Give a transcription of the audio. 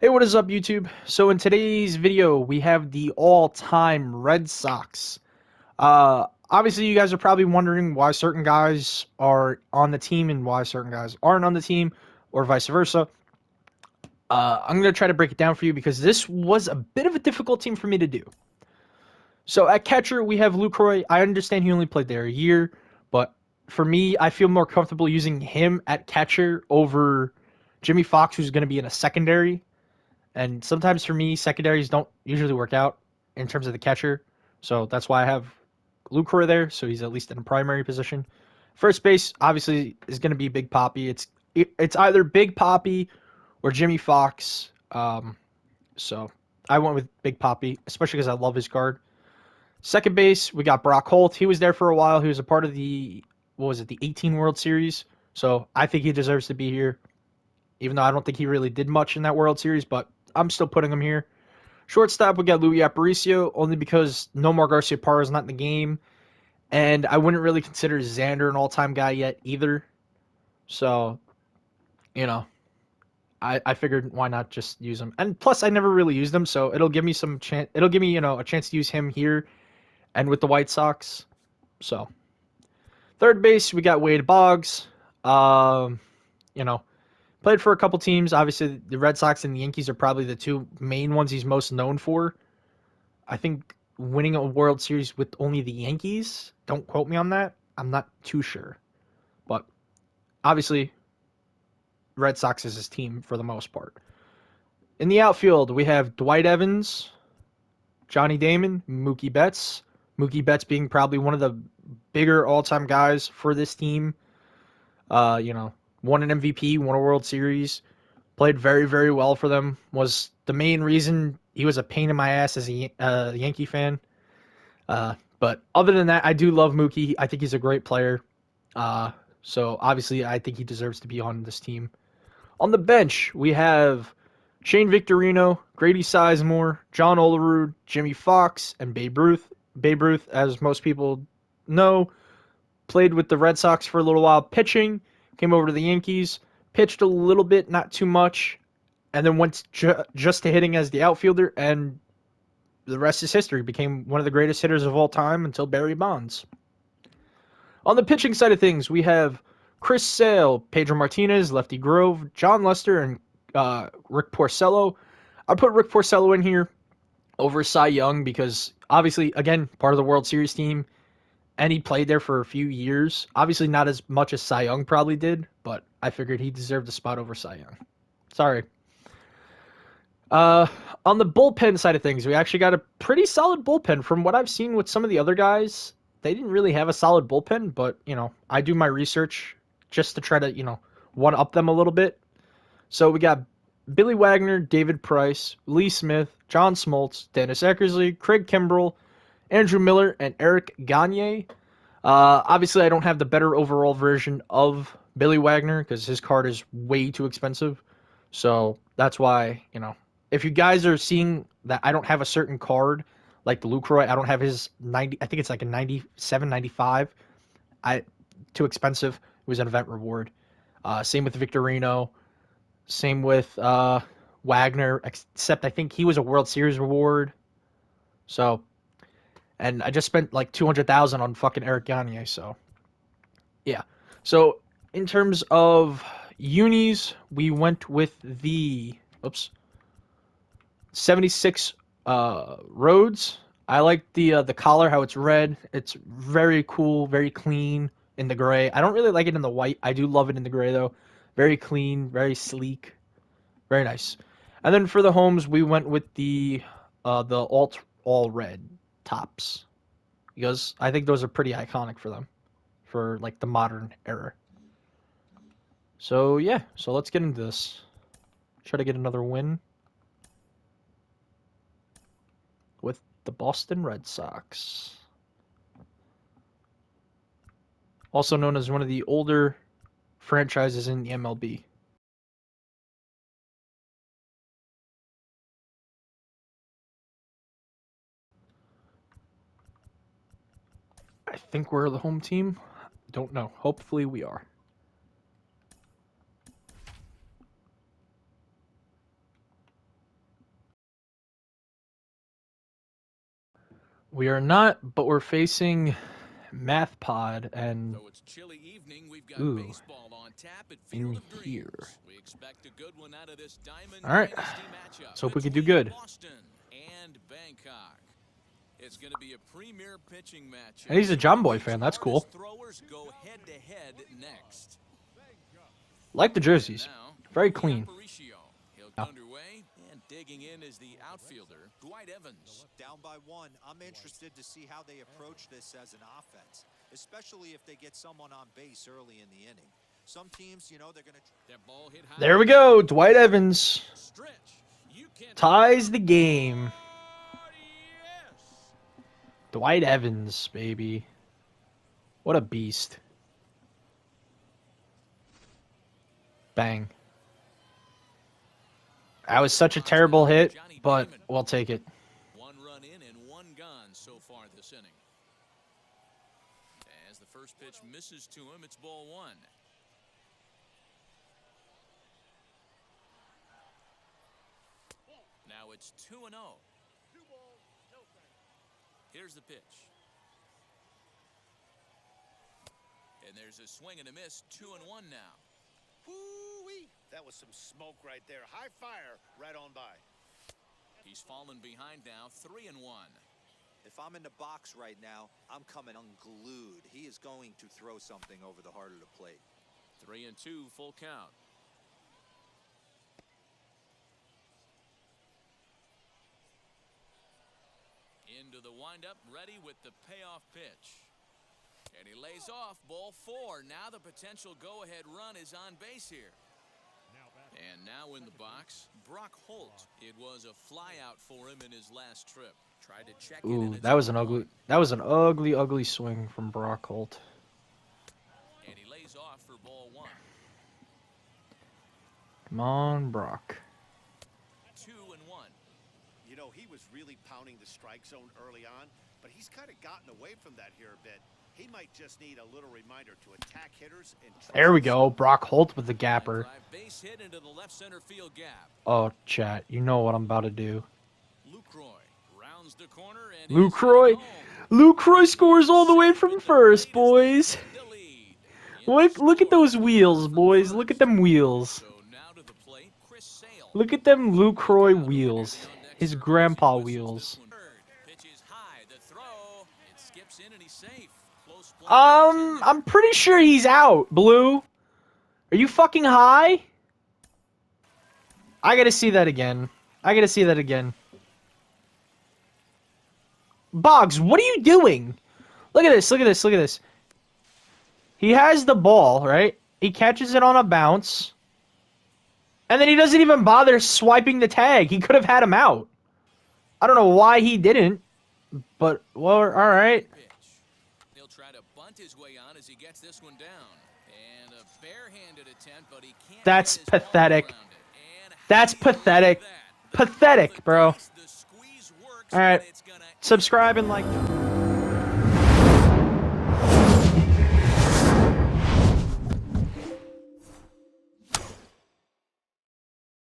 Hey, what is up, YouTube? So in today's video, we have the all-time Red Sox. Obviously, you guys are probably wondering why certain guys are on the team and why certain guys aren't on the team, or vice versa. I'm going to try to break it down for you because this was a bit of a difficult team for me to do. So at catcher, we have Lucroy. I understand he only played there a year, but for me, I feel more comfortable using him at catcher over Jimmy Foxx, who's going to be in a secondary. And sometimes for me, secondaries don't usually work out in terms of the catcher. So that's why I have Lucroy there. So he's at least in a primary position. First base, obviously, is going to be Big Poppy. It's either Big Poppy or Jimmy Foxx. So I went with Big Poppy, especially because I love his card. Second base, we got Brock Holt. He was there for a while. He was a part of the, what was it, the 18 World Series. So I think he deserves to be here, even though I don't think he really did much in that World Series, but I'm still putting him here. Shortstop, we got Louis Aparicio, only because Nomar Garciaparra is not in the game, and I wouldn't really consider Xander an all-time guy yet either. So, you know, I figured why not just use him. And plus, I never really used him, so it'll give me some chance. It'll give me a chance to use him here and with the White Sox. So, third base, we got Wade Boggs. Um, you know, played for a couple teams. Obviously, the Red Sox and the Yankees are probably the two main ones he's most known for. I think winning a World Series with only the Yankees. Don't quote me on that. I'm not too sure. But obviously, Red Sox is his team for the most part. In the outfield, we have Dwight Evans, Johnny Damon, Mookie Betts. Mookie Betts being probably one of the bigger all-time guys for this team. Won an MVP, won a World Series, played very, very well for them. Was the main reason he was a pain in my ass as a Yankee fan. But other than that, I do love Mookie. I think he's a great player. Uh, so obviously, I think he deserves to be on this team. On the bench, we have Shane Victorino, Grady Sizemore, John Olerud, Jimmy Foxx, and Babe Ruth. Babe Ruth, as most people know, played with the Red Sox for a little while pitching, came over to the Yankees, pitched a little bit, not too much, and then went just to hitting as the outfielder, and the rest is history. Became one of the greatest hitters of all time until Barry Bonds. On the pitching side of things, we have Chris Sale, Pedro Martinez, Lefty Grove, John Lester, and Rick Porcello. I put Rick Porcello in here over Cy Young because obviously, again, part of the World Series team, and he played there for a few years. Obviously, not as much as Cy Young probably did, but I figured he deserved a spot over Cy Young. Sorry. Uh, on the bullpen side of things, we actually got a pretty solid bullpen. From what I've seen with some of the other guys, they didn't really have a solid bullpen, but, I do my research just to try to, one up them a little bit. So we got Billy Wagner, David Price, Lee Smith, John Smoltz, Dennis Eckersley, Craig Kimbrell, Andrew Miller, and Eric Gagne. Obviously, I don't have the better overall version of Billy Wagner because his card is way too expensive. So that's why, if you guys are seeing that I don't have a certain card, like the Lucroy, I don't have his 90, I think it's like a 97, 95. Too expensive. It was an event reward. Same with Victorino. Same with Wagner, except I think he was a World Series reward. So, and I just spent like 200,000 on fucking Eric Gagne. So, yeah. So, in terms of unis, we went with the, oops, 76 roads. I like the collar, how it's red. It's very cool, very clean in the gray. I don't really like it in the white. I do love it in the gray though. Very clean, very sleek, very nice. And then for the homes, we went with the alt all red tops because I think those are pretty iconic for them for like the modern era. So yeah, so let's get into this. Try to get another win with the Boston Red Sox. Also known as one of the older franchises in the MLB. I think we're the home team. Don't know. Hopefully we are. We are not, but we're facing Math Pod and Though it's chilly evening, we've got ooh, baseball on tap at in Field of here. Dreams. We expect a good one out of this Diamond All right, Dynasty matchup. let's hope we can do Between good. Boston and Bangkok. It's going to be a premier pitching matchup. And he's a John Boy Each fan. That's hardest cool. Throwers go head to head next. Like the jerseys, Now, very the clean. Aparicio. He'll get underway, and digging in is the outfielder, Dwight Evans. Down by one, I'm interested to see how they approach this as an offense, especially if they get someone on base early in the inning. Some teams, you know, they're going to... That ball hit high. There we go. Dwight Evans Stretch. You can't ties the game. yes. Dwight Evans, baby. What a beast. Bang. That was such a terrible hit, but we'll take it. One run in and one gone so far this inning. As the first pitch misses to him, it's ball one. Now it's 2-0. Here's the pitch. And there's a swing and a miss, 2-1 now. Woo-wee. That was some smoke right there. High fire right on by. He's fallen behind now, 3-1. If I'm in the box right now, I'm coming unglued. He is going to throw something over the heart of the plate. 3-2, full count. Into the windup, ready with the payoff pitch. And he lays off, ball four. Now the potential go-ahead run is on base here. And now in the box, Brock Holt. It was a flyout for him in his last trip. Tried to check Ooh, it. that was an ugly swing from Brock Holt. And he lays off for ball one. Come on, Brock. 2-1. You know, he was really pounding the strike zone early on, but he's kind of gotten away from that here a bit. He might just need a little reminder to attack hitters and There we go. Brock Holt with the gapper. Drive base hit into the left center field gap. Oh, chat. You know what I'm about to do. Lucroy rounds the corner and Lucroy. Lucroy scores all the way from first, boys. Look at those wheels, boys. Look at them wheels. Look at them Lucroy wheels. His grandpa wheels. I'm pretty sure he's out, Blue. Are you fucking high? I gotta see that again. Boggs, what are you doing? Look at this. He has the ball, right? He catches it on a bounce. And then he doesn't even bother swiping the tag. He could have had him out. I don't know why he didn't. But, well, alright. He'll try to bunt his way on as he gets this one down. And a barehanded attempt, but he can't. That's pathetic. That's pathetic. Pathetic, bro. Alright. Subscribe and like.